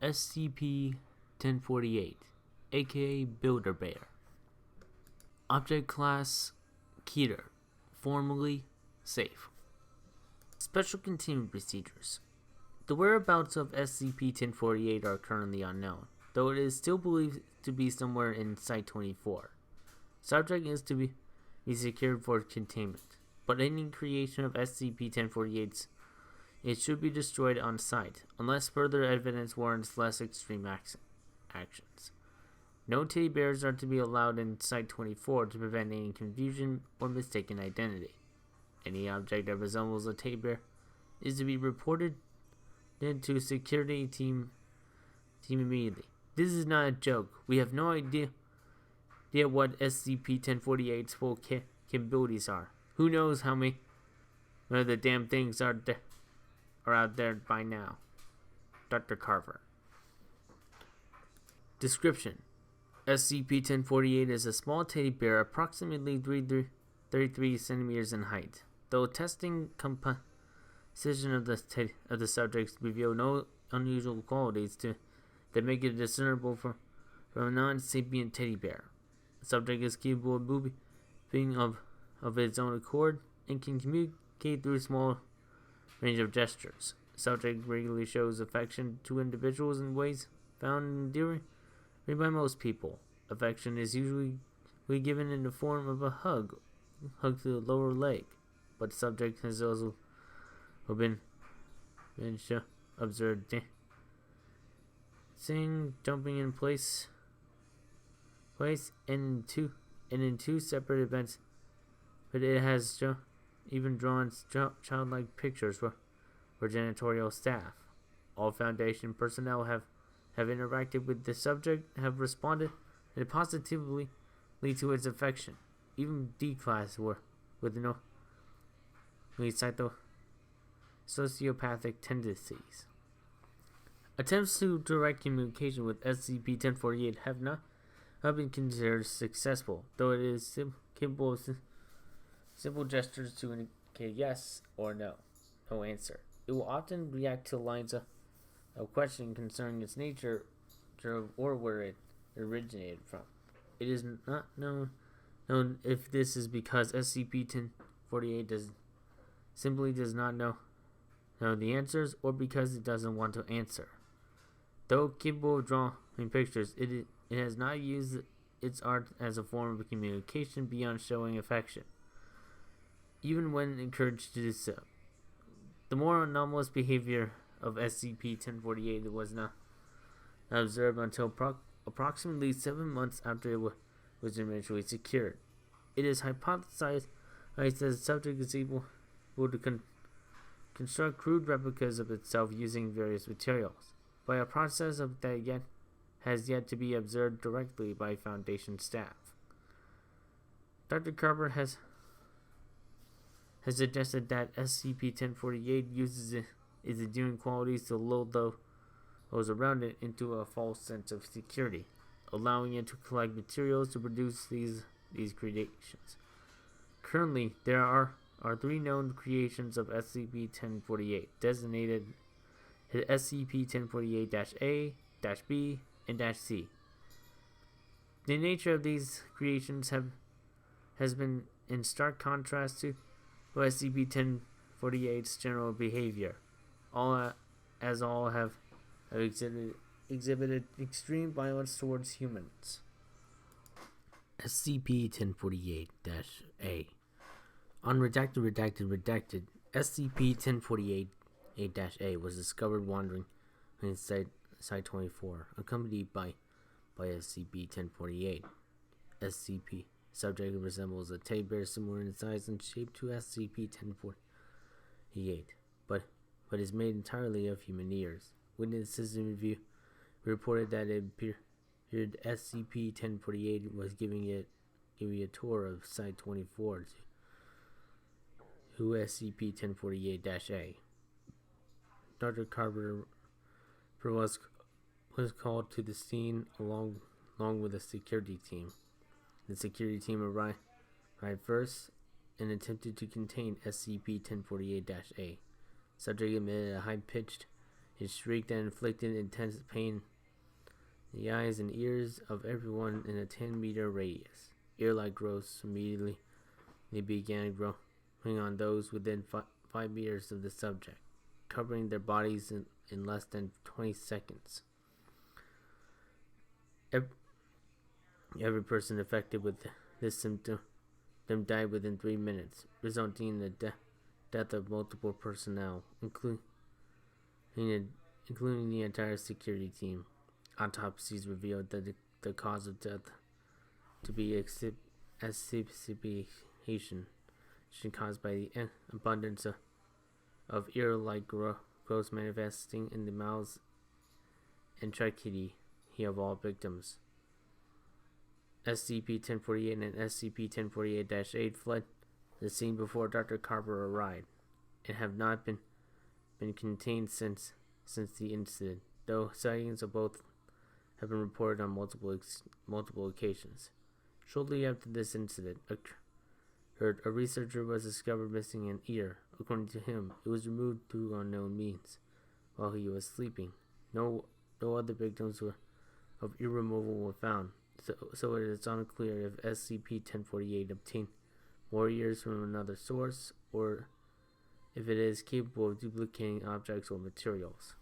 SCP-1048, aka Builder Bear. Object Class Keter, formerly Safe. Special Containment Procedures. The whereabouts of SCP-1048 are currently unknown, though it is still believed to be somewhere in Site-24. Subject is to be secured for containment, but any creation of SCP-1048 it should be destroyed on site, unless further evidence warrants less extreme actions. No teddy bears are to be allowed in Site-24 to prevent any confusion or mistaken identity. Any object that resembles a teddy bear is to be reported to security team immediately. This is not a joke. We have no idea what SCP-1048's full capabilities are. Who knows how many of the damn things are out there by now. Dr. Carver. Description: SCP-1048 is a small teddy bear approximately 33 centimeters in height. Though testing composition of the subjects reveal no unusual qualities that make it discernible from a non-sapient teddy bear. The subject is capable of moving of its own accord and can communicate through small range of gestures. Subject regularly shows affection to individuals in ways found endearing by most people. Affection is usually given in the form of a hug to the lower leg, but subject has also been observed jumping in place and in two separate events, but it has even drawn childlike pictures for janitorial staff. All Foundation personnel have interacted with the subject, have responded and positively to its affection. Even D-class were with no sociopathic tendencies. Attempts to direct communication with SCP-1048 have not been considered successful, though it is capable of simple gestures to indicate yes or no answer. It will often react to lines of questioning concerning its nature or where it originated from. It is not known if this is because SCP-1048 simply does not know the answers, or because it doesn't want to answer. Though capable of drawing pictures, it has not used its art as a form of communication beyond showing affection, even when encouraged to do so. The more anomalous behavior of SCP-1048 was not observed until approximately 7 months after it was eventually secured. It is hypothesized that the subject is able to construct crude replicas of itself using various materials, by a process that has yet to be observed directly by Foundation staff. Dr. Carver has suggested that SCP-1048 uses its endearing qualities to lull those around it into a false sense of security, allowing it to collect materials to produce these creations. Currently, there are 3 known creations of SCP-1048, designated SCP-1048-A, -B, and -C. The nature of these creations has been in stark contrast to SCP-1048's general behavior. All have exhibited extreme violence towards humans. SCP-1048-A. Unredacted. SCP-1048-A was discovered wandering in Site-24, accompanied by SCP-1048. SCP subject resembles a teddy bear similar in size and shape to SCP-1048, but is made entirely of human ears. Witnesses in review reported that it appeared SCP-1048 was giving a tour of Site-24 to SCP-1048-A. Dr. Carver was called to the scene along with a security team. The security team arrived first and attempted to contain SCP-1048-A. Subject emitted a high-pitched It shrieked and inflicted intense pain in the eyes and ears of everyone in a 10-meter radius. Ear-like growths immediately began growing on those within 5 meters of the subject, covering their bodies in less than 20 seconds. Every person affected with this symptom died within 3 minutes, resulting in the death of multiple personnel, including the entire security team. Autopsies revealed that the cause of death to be asphyxiation caused by the abundance of ear-like growths manifesting in the mouths and trachea of all victims. SCP-1048 and SCP-1048-8 fled the scene before Dr. Carver arrived and have not been contained since the incident, though sightings of both have been reported on multiple occasions. Shortly after this incident occurred, a researcher was discovered missing an ear. According to him, it was removed through unknown means while he was sleeping. No other victims of ear removal were found, so it is unclear if SCP-1048 obtained more ears from another source, or if it is capable of duplicating objects or materials.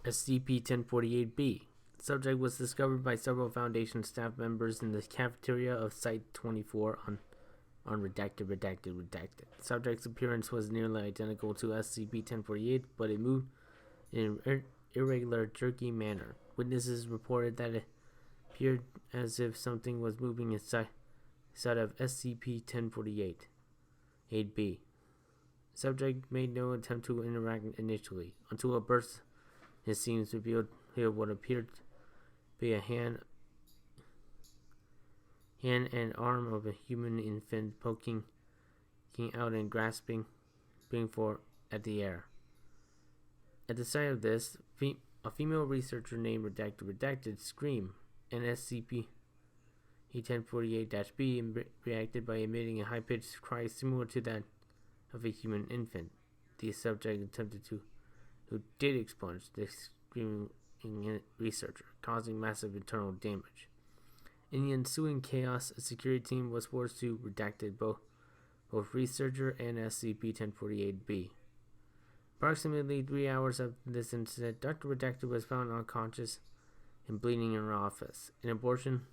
SCP-1048-B. The subject was discovered by several Foundation staff members in the cafeteria of Site-24 on redacted. The subject's appearance was nearly identical to SCP-1048, but it moved in an irregular, jerky manner. Witnesses reported that it appeared as if something was moving inside of SCP-1048-8B. The subject made no attempt to interact initially, until a burst in scenes revealed what appeared to be a hand and arm of a human infant poking out and grasping at the air. At the sight of this, a female researcher named Redacted screamed, and SCP-1048-B reacted by emitting a high-pitched cry similar to that of a human infant. The subject attempted to expunge the screaming researcher, causing massive internal damage. In the ensuing chaos, a security team was forced to redacted both researcher and SCP-1048-B. Approximately 3 hours after this incident, Dr. Redacted was found unconscious and bleeding in her office. An abortion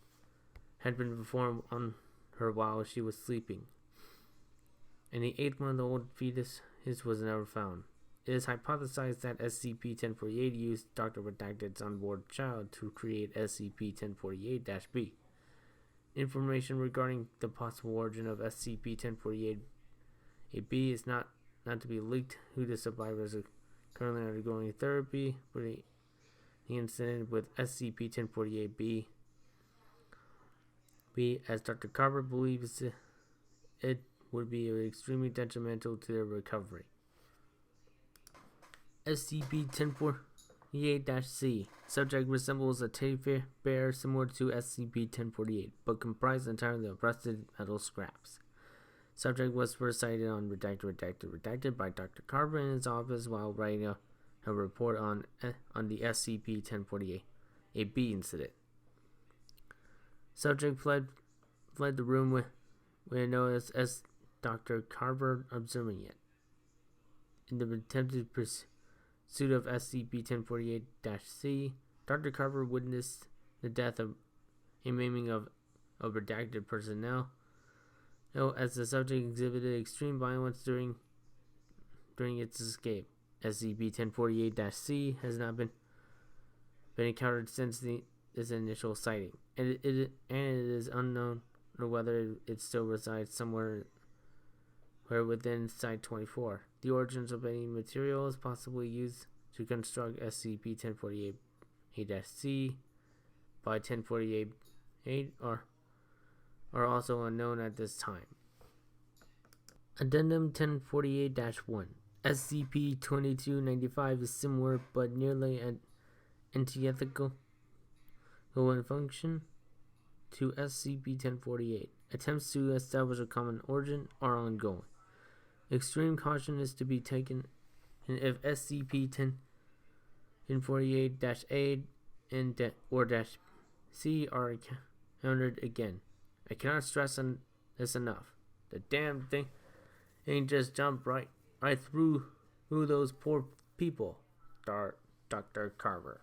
had been performed on her while she was sleeping, and the 8-month-old fetus was never found. It is hypothesized that SCP-1048 used Dr. Redacted's onboard child to create SCP-1048-B. Information regarding the possible origin of SCP-1048-B is not to be leaked, who the survivors are currently undergoing therapy for the incident with SCP-1048-B. As Dr. Carver believes it would be extremely detrimental to their recovery. SCP-1048-C. Subject resembles a teddy bear similar to SCP-1048, but comprised entirely of rusted metal scraps. Subject was first sighted on Redacted by Dr. Carver in his office while writing a report on the SCP-1048-B incident. Subject fled the room when noticed as Dr. Carver observing it. In the attempted pursuit of SCP-1048-C, Dr. Carver witnessed the death and maiming of redacted personnel, as the subject exhibited extreme violence during its escape. SCP-1048-C has not been encountered since its initial sighting, and it is unknown whether it still resides somewhere within Site-24. The origins of any materials possibly used to construct SCP-1048-C by 1048 are also unknown at this time. Addendum 1048-1. SCP-2295 is similar but nearly antithetical in function to SCP-1048. Attempts to establish a common origin are ongoing. Extreme caution is to be taken if SCP-1048 1048-A and or -C are encountered again. I cannot stress this enough. The damn thing ain't just jumped right through those poor people. Dr. Carver.